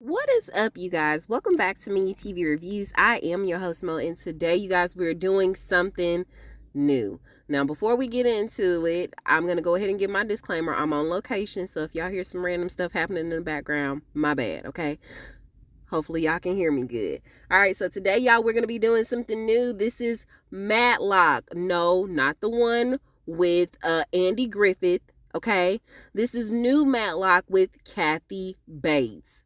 What is up, you guys? Welcome back to Menu TV Reviews. I am your host, Mo, and today, you guys, we're doing something new. Now, before we get into it, I'm going to go ahead and give my disclaimer. I'm on location, so if y'all hear some random stuff happening in the background, my bad, okay? Hopefully, y'all can hear me good. All right, so today, y'all, we're going to be doing something new. This is Matlock. No, not the one with Andy Griffith, okay? This is new Matlock with Kathy Bates.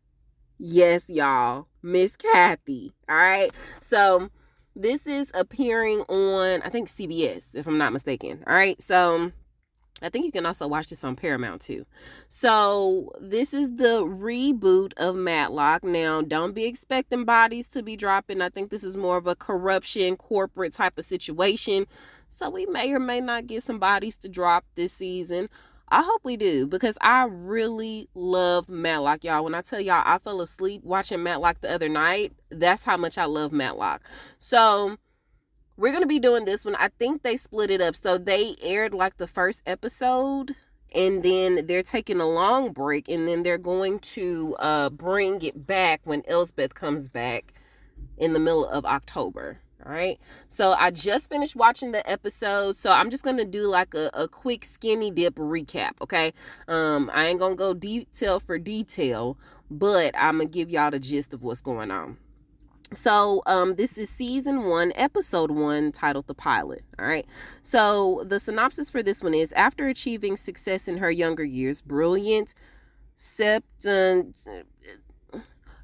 Yes, y'all. Miss Kathy. All right. So this is appearing on, I think, CBS, if I'm not mistaken. All right. So I think you can also watch this on Paramount too. So this is the reboot of Matlock. Now, don't be expecting bodies to be dropping. I think this is more of a corruption, corporate type of situation. So we may or may not get some bodies to drop this season. I hope we do, because I really love Matlock, y'all. When I tell y'all I fell asleep watching Matlock the other night, that's how much I love Matlock. So we're going to be doing this one. I think they split it up. So they aired like the first episode, and then they're taking a long break, and then they're going to bring it back when Elsbeth comes back in the middle of October. All right. So I just finished watching the episode. So I'm just going to do like a quick skinny dip recap. Okay. I ain't going to go detail for detail, but I'm going to give y'all the gist of what's going on. So this is season 1, episode 1, titled The Pilot. All right. So the synopsis for this one is: after achieving success in her younger years,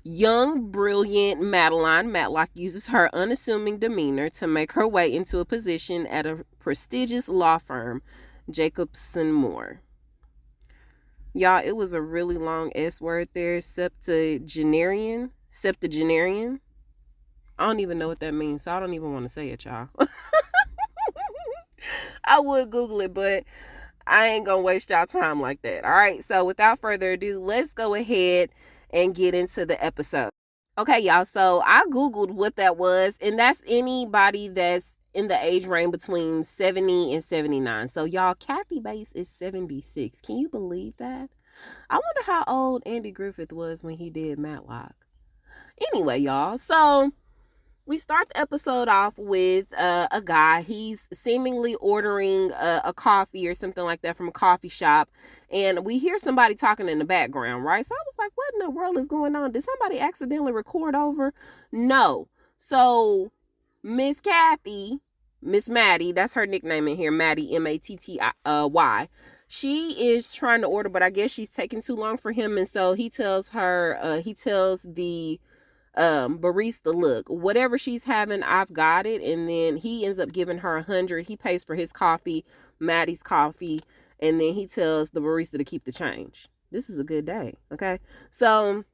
young, brilliant Madeline Matlock uses her unassuming demeanor to make her way into a position at a prestigious law firm, Jacobson Moore. Y'all, it was a really long S word there, septuagenarian. I don't even know what that means, so I don't even want to say it, y'all. I would Google it, but I ain't gonna waste y'all time like that. All right, so without further ado, let's go ahead and get into the episode. Okay, y'all, so I Googled what that was, and that's anybody that's in the age range between 70 and 79. So, y'all, Kathy Bates is 76. Can you believe that? I wonder how old Andy Griffith was when he did Matlock. Anyway, y'all, so we start the episode off with a guy. He's seemingly ordering a coffee or something like that from a coffee shop. And we hear somebody talking in the background, right? So I was like, what in the world is going on? Did somebody accidentally record over? No. So Miss Kathy, Miss Maddie, that's her nickname in here, Maddie, Matty. She is trying to order, but I guess she's taking too long for him. And so he tells the barista, look, whatever she's having, I've got it. And then he ends up giving her 100. He pays for his coffee, Maddie's coffee, and then he tells the barista to keep the change. This is a good day. Okay. So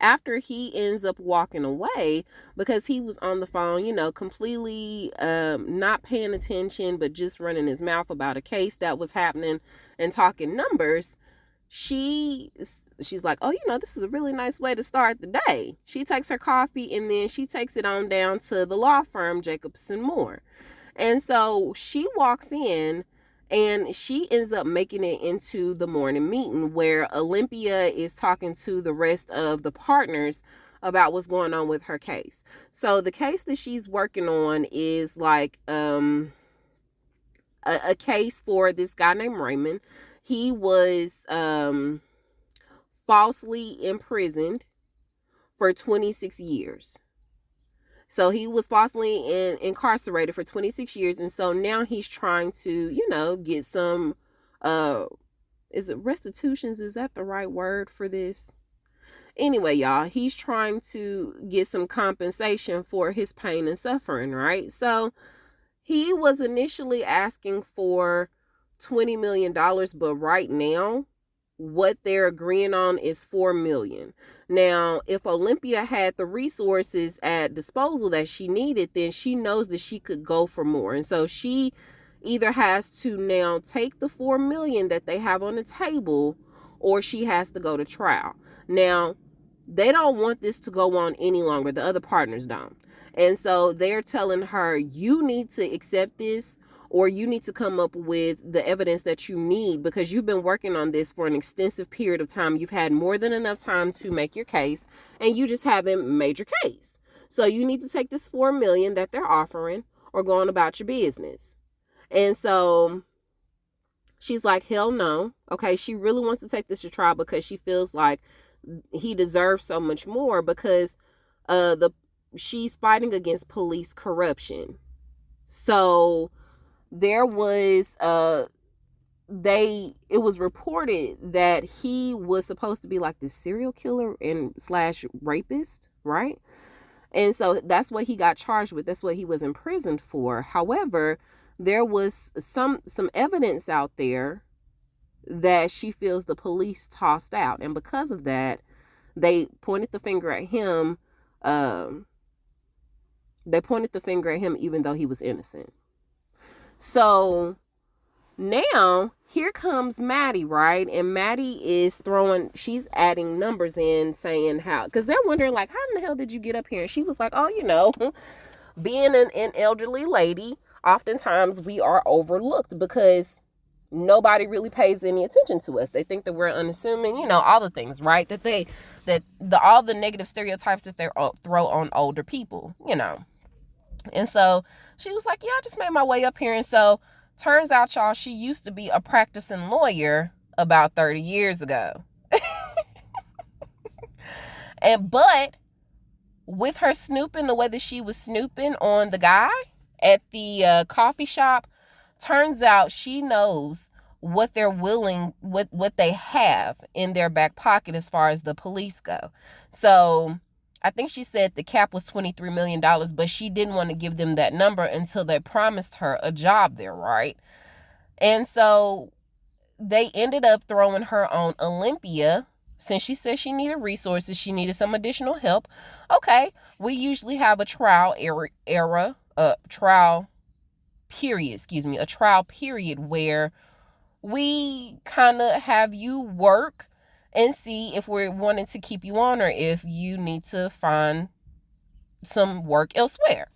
after he ends up walking away because he was on the phone, completely not paying attention, but just running his mouth about a case that was happening and talking numbers, she's like, oh, this is a really nice way to start the day. She takes her coffee and then she takes it on down to the law firm, Jacobson Moore. And so she walks in and she ends up making it into the morning meeting where Olympia is talking to the rest of the partners about what's going on with her case. So the case that she's working on is like a case for this guy named Raymond. He was falsely imprisoned for 26 years. So he was falsely incarcerated for 26 years. And so now he's trying to, get some, is it restitutions? Is that the right word for this? Anyway, y'all, he's trying to get some compensation for his pain and suffering, right? So he was initially asking for $20 million, but right now, what they're agreeing on is $4 million. Now, if Olympia had the resources at disposal that she needed, then she knows that she could go for more. And so she either has to now take the $4 million that they have on the table, or she has to go to trial. Now, they don't want this to go on any longer. The other partners don't. And so they're telling her, you need to accept this, or you need to come up with the evidence that you need, because you've been working on this for an extensive period of time. You've had more than enough time to make your case, and you just haven't made your case. So you need to take this $4 million that they're offering or go on about your business. And so she's like, hell no. Okay, she really wants to take this to trial because she feels like he deserves so much more, because she's fighting against police corruption. So there was it was reported that he was supposed to be like this serial killer and slash rapist, right? And so that's what he got charged with. That's what he was imprisoned for. However, there was some evidence out there that she feels the police tossed out, and because of that, they pointed the finger at him. Even though he was innocent. So now here comes Maddie, right? And Maddie is she's adding numbers in, saying how, because they're wondering like, how in the hell did you get up here? And she was like, oh, being an elderly lady, oftentimes we are overlooked because nobody really pays any attention to us. They think that we're unassuming, all the things, right? All the negative stereotypes that they throw on older people, And so she was like, yeah, I just made my way up here. And so turns out, y'all, she used to be a practicing lawyer about 30 years ago. But with her snooping, the way that she was snooping on the guy at the coffee shop, turns out she knows what they're willing, what they have in their back pocket as far as the police go. So I think she said the cap was $23 million, but she didn't want to give them that number until they promised her a job there, right? And so they ended up throwing her on Olympia. Since she said she needed resources, she needed some additional help. Okay, we usually have a trial period where we kind of have you work and see if we're wanting to keep you on or if you need to find some work elsewhere.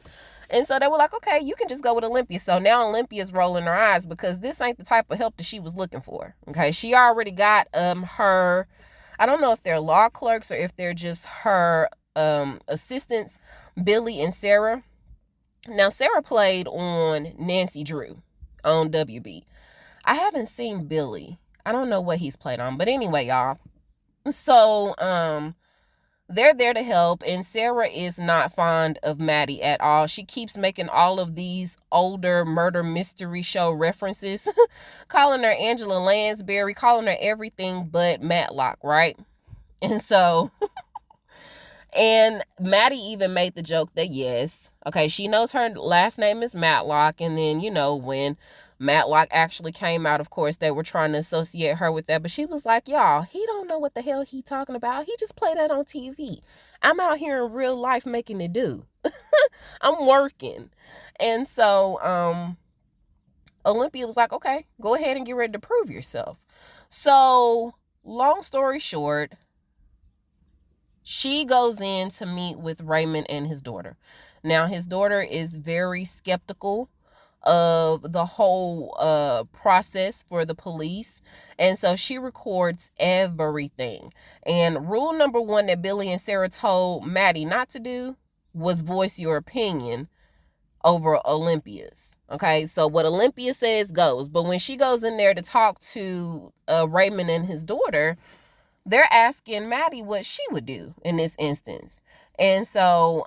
And so they were like, okay, you can just go with Olympia. So now Olympia's rolling her eyes because this ain't the type of help that she was looking for. Okay, she already got her, I don't know if they're law clerks or if they're just her assistants, Billy and Sarah. Now, Sarah played on Nancy Drew on WB. I haven't seen Billy. I don't know what he's played on. But anyway, y'all. So, they're there to help. And Sarah is not fond of Maddie at all. She keeps making all of these older murder mystery show references. Calling her Angela Lansbury. Calling her everything but Matlock, right? And so... And Maddie even made the joke that yes, okay, she knows her last name is Matlock. And then, when Matlock actually came out, of course, they were trying to associate her with that. But she was like, y'all, he don't know what the hell he talking about. He just played that on TV. I'm out here in real life making it do. I'm working. And so Olympia was like, okay, go ahead and get ready to prove yourself. So long story short, she goes in to meet with Raymond and his daughter. Now, his daughter is very skeptical of the whole process for the police. And so she records everything. And rule number one that Billy and Sarah told Maddie not to do was voice your opinion over Olympia's. Okay, so what Olympia says goes. But when she goes in there to talk to Raymond and his daughter, they're asking Maddie what she would do in this instance. And so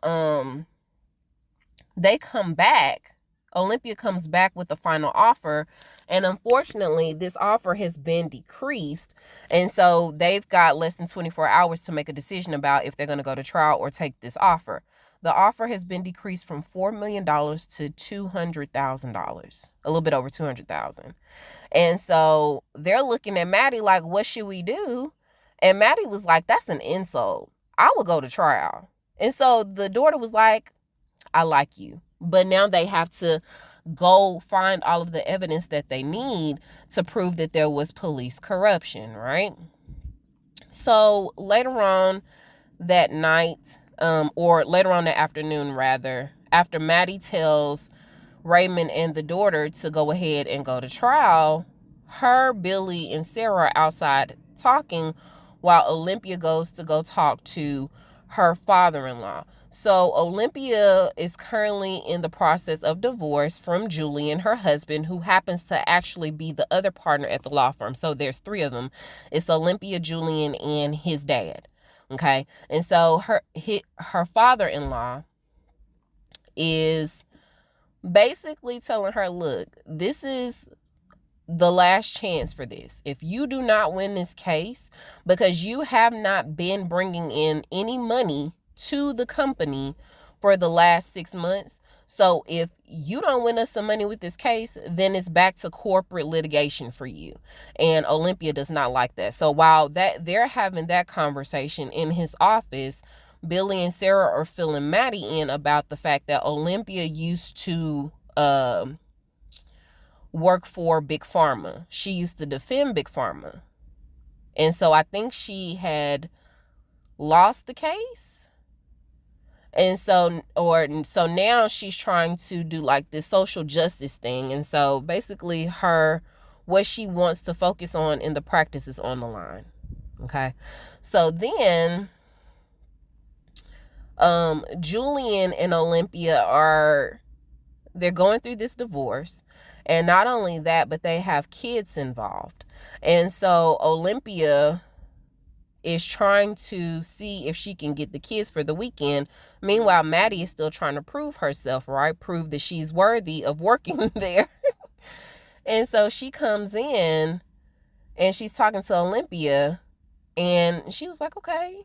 they come back. Olympia comes back with the final offer. And unfortunately, this offer has been decreased. And so they've got less than 24 hours to make a decision about if they're going to go to trial or take this offer. The offer has been decreased from $4 million to $200,000, a little bit over $200,000. And so they're looking at Maddie like, what should we do? And Maddie was like, that's an insult. I will go to trial. And so the daughter was like, I like you. But now they have to go find all of the evidence that they need to prove that there was police corruption, right? So later on that night, or later on that afternoon rather, after Maddie tells Raymond and the daughter to go ahead and go to trial, Billy, and Sarah are outside talking while Olympia goes to go talk to her father-in-law. So Olympia is currently in the process of divorce from Julian, her husband, who happens to actually be the other partner at the law firm. So there's three of them. It's Olympia, Julian, and his dad. Okay. And so her father-in-law is basically telling her, look, this is the last chance for this. If you do not win this case, because you have not been bringing in any money to the company for the last 6 months, so if you don't win us some money with this case, then it's back to corporate litigation for you. And Olympia does not like that. So while they're having that conversation in his office, Billy and Sarah are filling Maddie in about the fact that Olympia used to work for Big Pharma. She used to defend Big Pharma. And so I think she had lost the case. And so now she's trying to do like this social justice thing. And so basically what she wants to focus on in the practice is on the line. Okay. So then Julian and Olympia they're going through this divorce. And not only that, but they have kids involved. And so Olympia is trying to see if she can get the kids for the weekend. Meanwhile, Maddie is still trying to prove herself, right? Prove that she's worthy of working there. And so she comes in and she's talking to Olympia. And she was like, okay,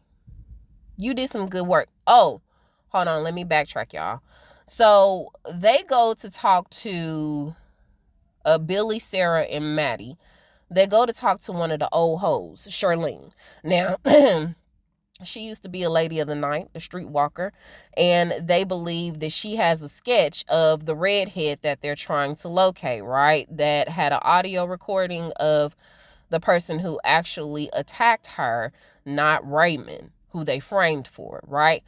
you did some good work. Oh, hold on. Let me backtrack, y'all. So they go to talk to Billy, Sarah, and Maddie. They go to talk to one of the old hoes, Charlene. Now, she used to be a lady of the night, a streetwalker, and they believe that she has a sketch of the redhead that they're trying to locate, right? That had an audio recording of the person who actually attacked her, not Raymond, who they framed for it, right?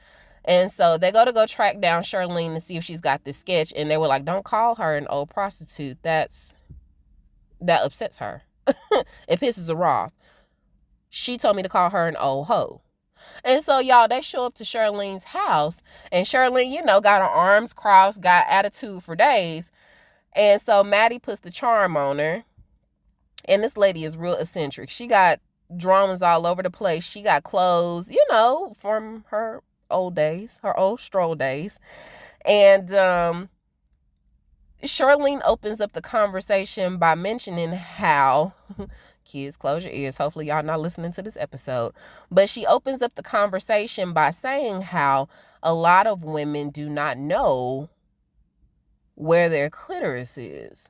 And so they go track down Charlene to see if she's got this sketch, and they were like, don't call her an old prostitute. That upsets her. It pisses her off. She told me to call her an old hoe. And so, y'all, they show up to Charlene's house, and Charlene, got her arms crossed, got attitude for days. And so Maddie puts the charm on her, and this lady is real eccentric. She got drawings all over the place. She got clothes, from her old days, her old stroll days. And Charlene opens up the conversation by mentioning how, kids, close your ears. Hopefully y'all not listening to this episode. But she opens up the conversation by saying how a lot of women do not know where their clitoris is.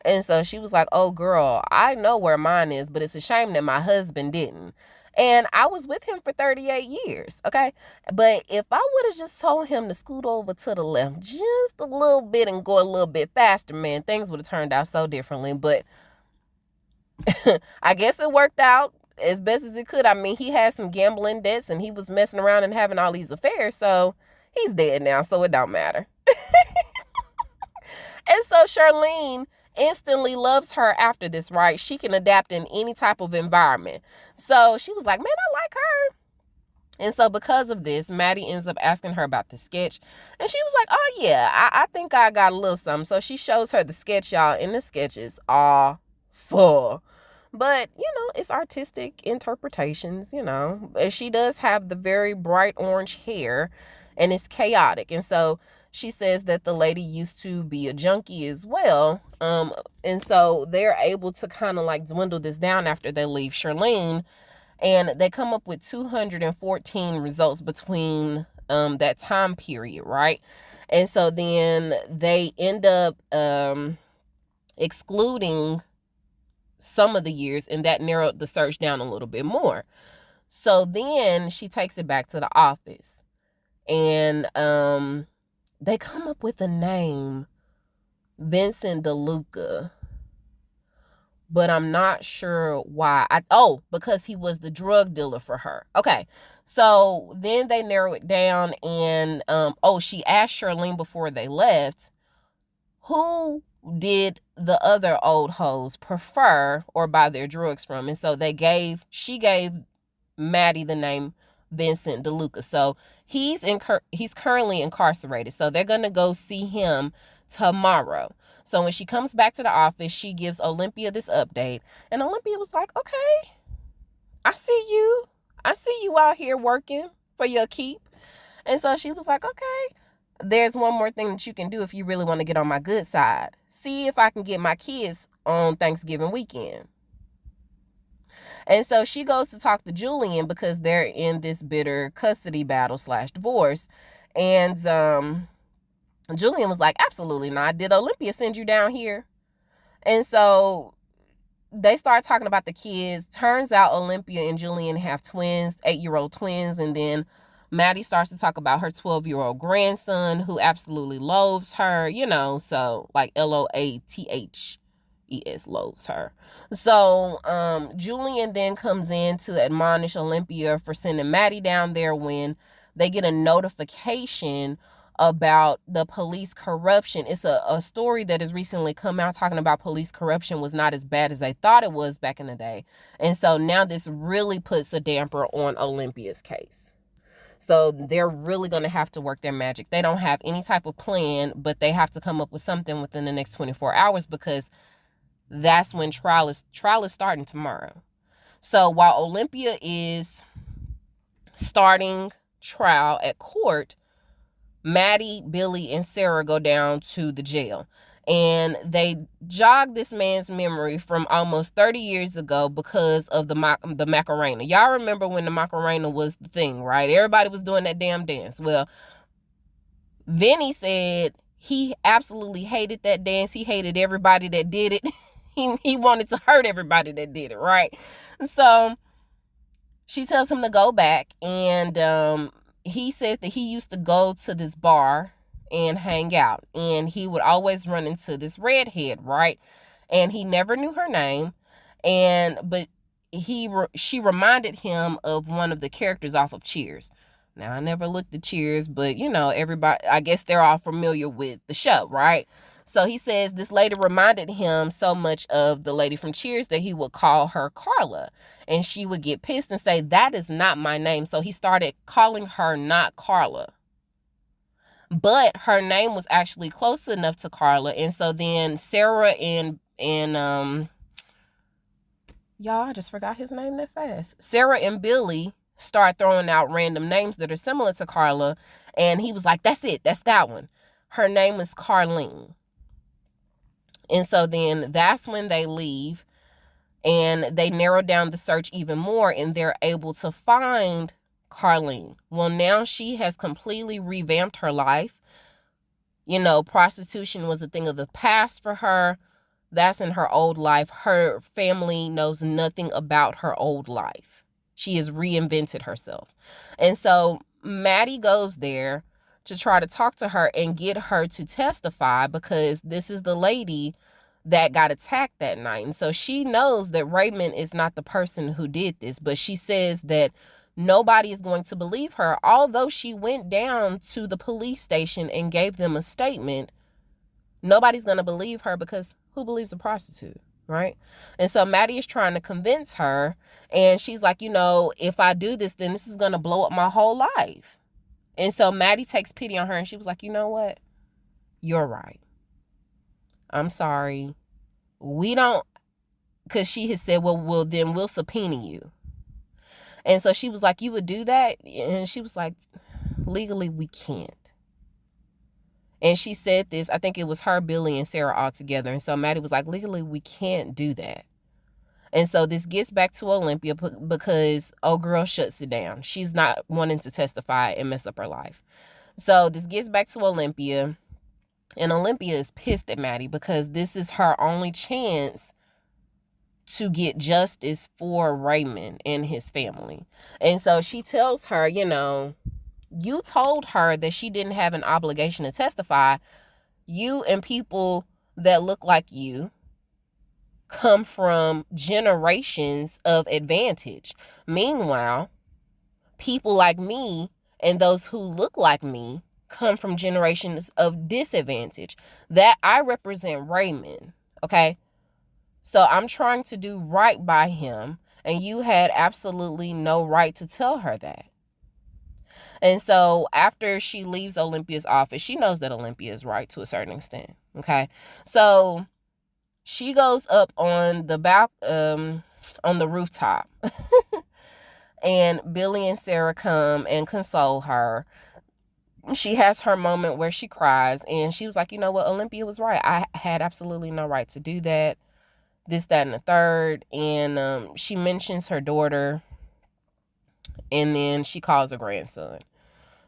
And so she was like, oh, girl, I know where mine is, but it's a shame that my husband didn't. And I was with him for 38 years, okay? But if I would have just told him to scoot over to the left just a little bit and go a little bit faster, man, things would have turned out so differently. But I guess it worked out as best as it could. I mean, he had some gambling debts and he was messing around and having all these affairs. So he's dead now, so it don't matter. And so Charlene instantly loves her after this, right? She can adapt in any type of environment. So she was like, man, I like her. And so because of this, Maddie ends up asking her about the sketch. And she was like, oh, yeah, I think I got a little something. So she shows her the sketch, y'all. And the sketch is awful. But, it's artistic interpretations, She does have the very bright orange hair. And it's chaotic. And so she says that the lady used to be a junkie as well. And so they're able to kind of like dwindle this down after they leave Charlene. And they come up with 214 results between that time period, right? And so then they end up excluding some of the years, and that narrowed the search down a little bit more. So then she takes it back to the office. And they come up with a name, Vincent DeLuca. But I'm not sure why. Because he was the drug dealer for her. Okay. So then they narrow it down and, she asked Charlene before they left, who did the other old hoes prefer or buy their drugs from? And so she gave Maddie the name Vincent DeLuca. So he's currently incarcerated. So they're going to go see him tomorrow. So when she comes back to the office, she gives Olympia this update. And Olympia was like, okay, I see you. I see you out here working for your keep. And so she was like, okay, there's one more thing that you can do if you really want to get on my good side. See if I can get my kids on Thanksgiving weekend. And so she goes to talk to Julian because they're in this bitter custody battle / divorce. And Julian was like, absolutely not. Did Olympia send you down here? And so they start talking about the kids. Turns out Olympia and Julian have twins, 8-year-old twins. And then Maddie starts to talk about her 12-year-old grandson who absolutely loathes her, so like LOATHES, loathes her. So Julian then comes in to admonish Olympia for sending Maddie down there when they get a notification about the police corruption. It's a story that has recently come out talking about police corruption was not as bad as they thought it was back in the day. And so now this really puts a damper on Olympia's case. So they're really going to have to work their magic. They don't have any type of plan, but they have to come up with something within the next 24 hours because that's when trial is starting tomorrow. So while Olympia is starting trial at court, Maddie, Billy, and Sarah go down to the jail. And they jog this man's memory from almost 30 years ago because of the Macarena. Y'all remember when the Macarena was the thing, right? Everybody was doing that damn dance. Well, Vinny said he absolutely hated that dance. He hated everybody that did it. He wanted to hurt everybody that did it, right? So she tells him to go back, and he said that he used to go to this bar and hang out, and he would always run into this redhead, right? And he never knew her name, but she reminded him of one of the characters off of Cheers. Now, I never looked at Cheers, but everybody, I guess they're all familiar with the show, right? So he says this lady reminded him so much of the lady from Cheers that he would call her Carla. And she would get pissed and say, that is not my name. So he started calling her not Carla. But her name was actually close enough to Carla. And so then Sarah and y'all, I just forgot his name that fast. Sarah and Billy start throwing out random names that are similar to Carla. And he was like, that's it. That's that one. Her name is Carlene. And so then that's when they leave and they narrow down the search even more, and they're able to find Carlene. Well, now she has completely revamped her life. Prostitution was a thing of the past for her. That's in her old life. Her family knows nothing about her old life. She has reinvented herself. And so Maddie goes there to try to talk to her and get her to testify because this is the lady that got attacked that night. And so she knows that Raymond is not the person who did this, but she says that nobody is going to believe her, although she went down to the police station and gave them a statement. Nobody's going to believe her because who believes a prostitute, right? And so Maddie is trying to convince her, and she's like, if I do this, then this is going to blow up my whole life. And so Maddie takes pity on her, and she was like, you know what? You're right. I'm sorry. We don't, because she had said, well, then we'll subpoena you. And so she was like, you would do that? And she was like, legally, we can't. And she said this, I think it was her, Billy, and Sarah all together. And so Maddie was like, legally, we can't do that. And so this gets back to Olympia because old girl shuts it down. She's not wanting to testify and mess up her life. So this gets back to Olympia. And Olympia is pissed at Maddie because this is her only chance to get justice for Raymond and his family. And so she tells her, you told her that she didn't have an obligation to testify. You and people that look like you come from generations of advantage. Meanwhile, people like me and those who look like me come from generations of disadvantage. That I represent Raymond, okay? So I'm trying to do right by him, and you had absolutely no right to tell her that. And so after she leaves Olympia's office, she knows that Olympia is right to a certain extent, okay? So she goes up on the on the rooftop, and Billy and Sarah come and console her. She has her moment where she cries, and she was like, you know what, Olympia was right. I had absolutely no right to do that, this, that, and the third. And she mentions her daughter, and then she calls her grandson.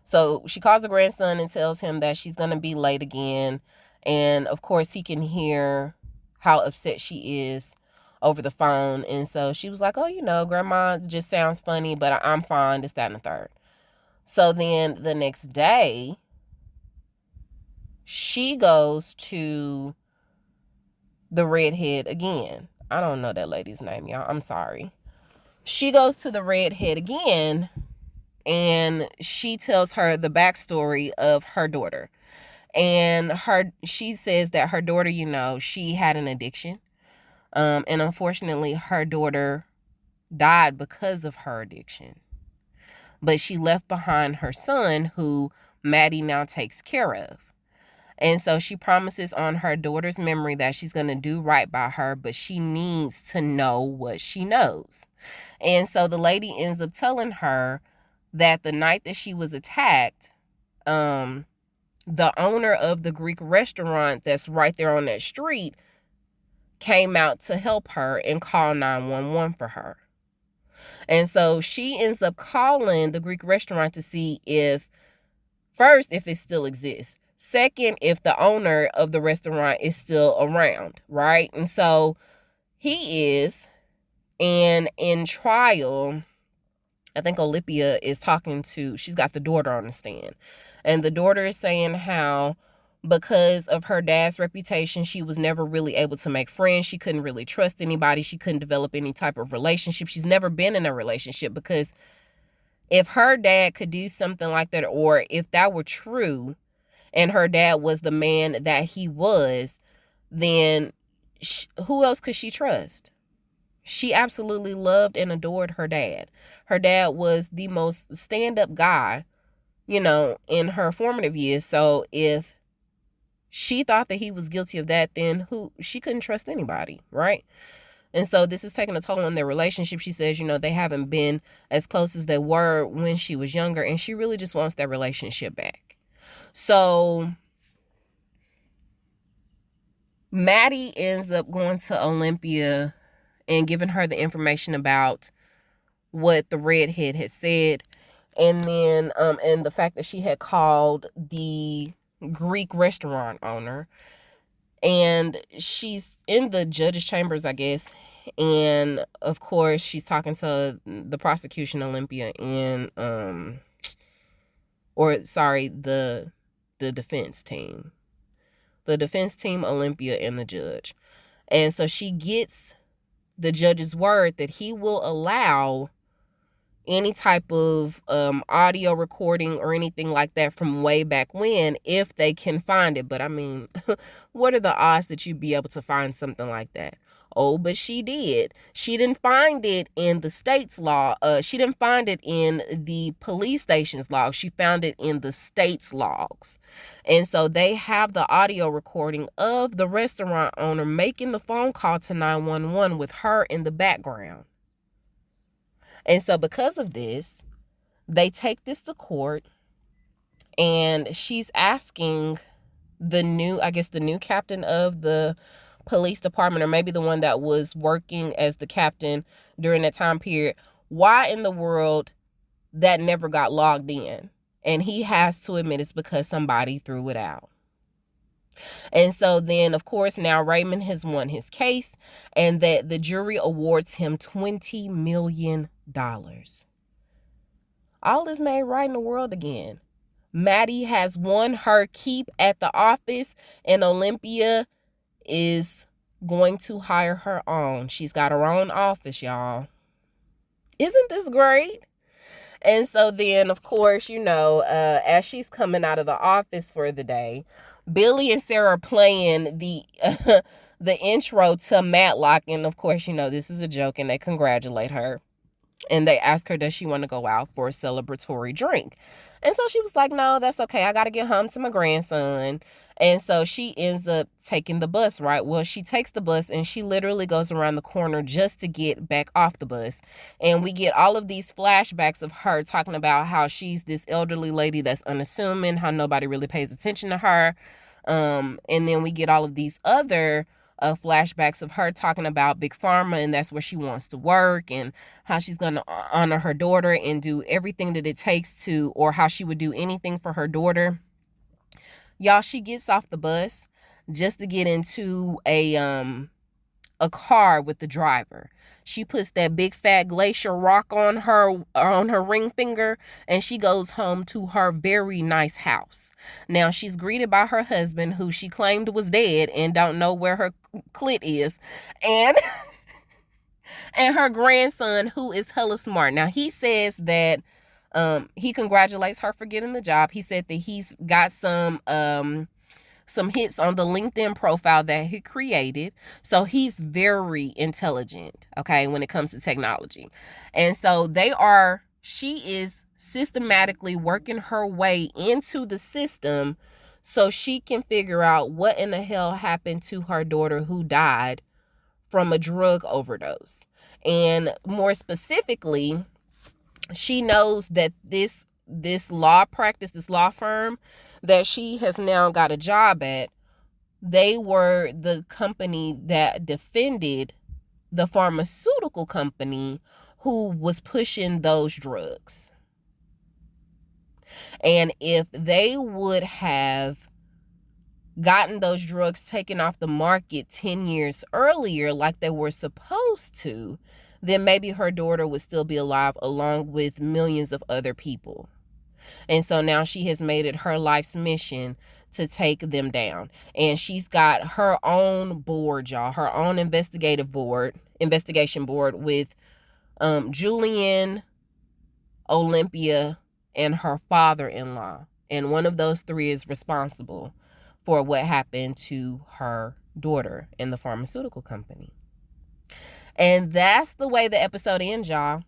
So she calls her grandson and tells him that she's going to be late again. And of course, he can hear how upset she is over the phone. And so she was like, oh, you know, grandma just sounds funny, but I'm fine, this, that, and the third. So then the next day, she goes to the redhead again. I don't know that lady's name, y'all. I'm sorry. She goes to the redhead again, and she tells her the backstory of her daughter. And she says that her daughter, you know, she had an addiction. And unfortunately, her daughter died because of her addiction. But she left behind her son, who Maddie now takes care of. And so she promises on her daughter's memory that she's going to do right by her, but she needs to know what she knows. And so the lady ends up telling her that the night that she was attacked, the owner of the Greek restaurant that's right there on that street came out to help her and call 911 for her. And so she ends up calling the Greek restaurant to see if it still exists. Second, if the owner of the restaurant is still around, right? And so he is. And in trial, I think Olympia is she's got the daughter on the stand. And the daughter is saying how because of her dad's reputation, she was never really able to make friends. She couldn't really trust anybody. She couldn't develop any type of relationship. She's never been in a relationship, because if her dad could do something like that, or if that were true and her dad was the man that he was, then who else could she trust? She absolutely loved and adored her dad. Her dad was the most stand-up guy, you know, in her formative years. So if she thought that he was guilty of that, then she couldn't trust anybody, right? And so this is taking a toll on their relationship. She says, you know, they haven't been as close as they were when she was younger, and she really just wants that relationship back. So Maddie ends up going to Olympia and giving her the information about what the redhead had said. And then, and the fact that she had called the Greek restaurant owner. And she's in the judge's chambers, I guess. And of course, she's talking to the prosecution, Olympia, and, the defense team. The defense team, Olympia, and the judge. And so she gets the judge's word that he will allow any type of audio recording or anything like that from way back when, if they can find it. But I mean, what are the odds that you'd be able to find something like that? Oh, but she did. She didn't find it in the state's law. She didn't find it in the police station's log. She found it in the state's logs. And so they have the audio recording of the restaurant owner making the phone call to 911 with her in the background. And so because of this, they take this to court, and she's asking the new captain of the police department, or maybe the one that was working as the captain during that time period, why in the world that never got logged in. And he has to admit it's because somebody threw it out. And so then, of course, now Raymond has won his case, and that the jury awards him $20 million. All is made right in the world again. Maddie has won her keep at the office, and Olympia is going to hire her own. She's got her own office, y'all. Isn't this great? And so then, of course, as she's coming out of the office for the day, Billy and Sarah are playing the intro to Matlock. And of course, this is a joke and they congratulate her. And they ask her, does she want to go out for a celebratory drink? And so she was like, no, that's okay. I got to get home to my grandson. And so she ends up taking the bus, right? Well, she takes the bus and she literally goes around the corner just to get back off the bus. And we get all of these flashbacks of her talking about how she's this elderly lady that's unassuming, how nobody really pays attention to her. And then we get all of these other flashbacks of her talking about Big Pharma, and that's where she wants to work, and how she's going to honor her daughter and do everything that it takes to, or how she would do anything for her daughter. Y'all, she gets off the bus just to get into a car with the driver. She puts that big fat glacier rock on her ring finger, and she goes home to her very nice house. Now she's greeted by her husband, who she claimed was dead and don't know where her clit is, and and her grandson, who is hella smart. Now he says that he congratulates her for getting the job. He said that he's got some hits on the LinkedIn profile that he created. So he's very intelligent, okay, when it comes to technology. And so she is systematically working her way into the system so she can figure out what in the hell happened to her daughter who died from a drug overdose. And more specifically, she knows that this law firm that she has now got a job at, they were the company that defended the pharmaceutical company who was pushing those drugs. And if they would have gotten those drugs taken off the market 10 years earlier like they were supposed to, then maybe her daughter would still be alive along with millions of other people. And so now she has made it her life's mission to take them down. And she's got her own board, y'all, her own investigation board with Julian, Olympia, and her father-in-law. And one of those three is responsible for what happened to her daughter in the pharmaceutical company. And that's the way the episode ends, y'all.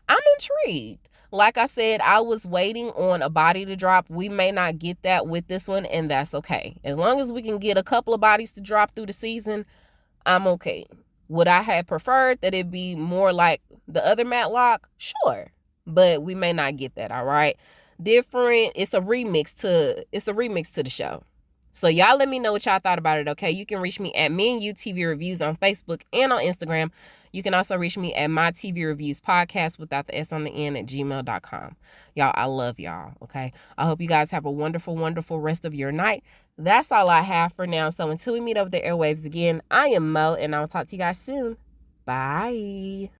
I'm intrigued. Like I said, I was waiting on a body to drop. We may not get that with this one, and that's okay. As long as we can get a couple of bodies to drop through the season, I'm okay. Would I have preferred that it be more like the other Matlock? Sure. But we may not get that, all right? Different. It's a remix to the show. So y'all let me know what y'all thought about it, okay? You can reach me at Me and You TV Reviews on Facebook and on Instagram. You can also reach me at My TV Reviews Podcast without the S on the end at gmail.com. Y'all, I love y'all, okay? I hope you guys have a wonderful, wonderful rest of your night. That's all I have for now. So until we meet over the airwaves again, I am Mo, and I'll talk to you guys soon. Bye.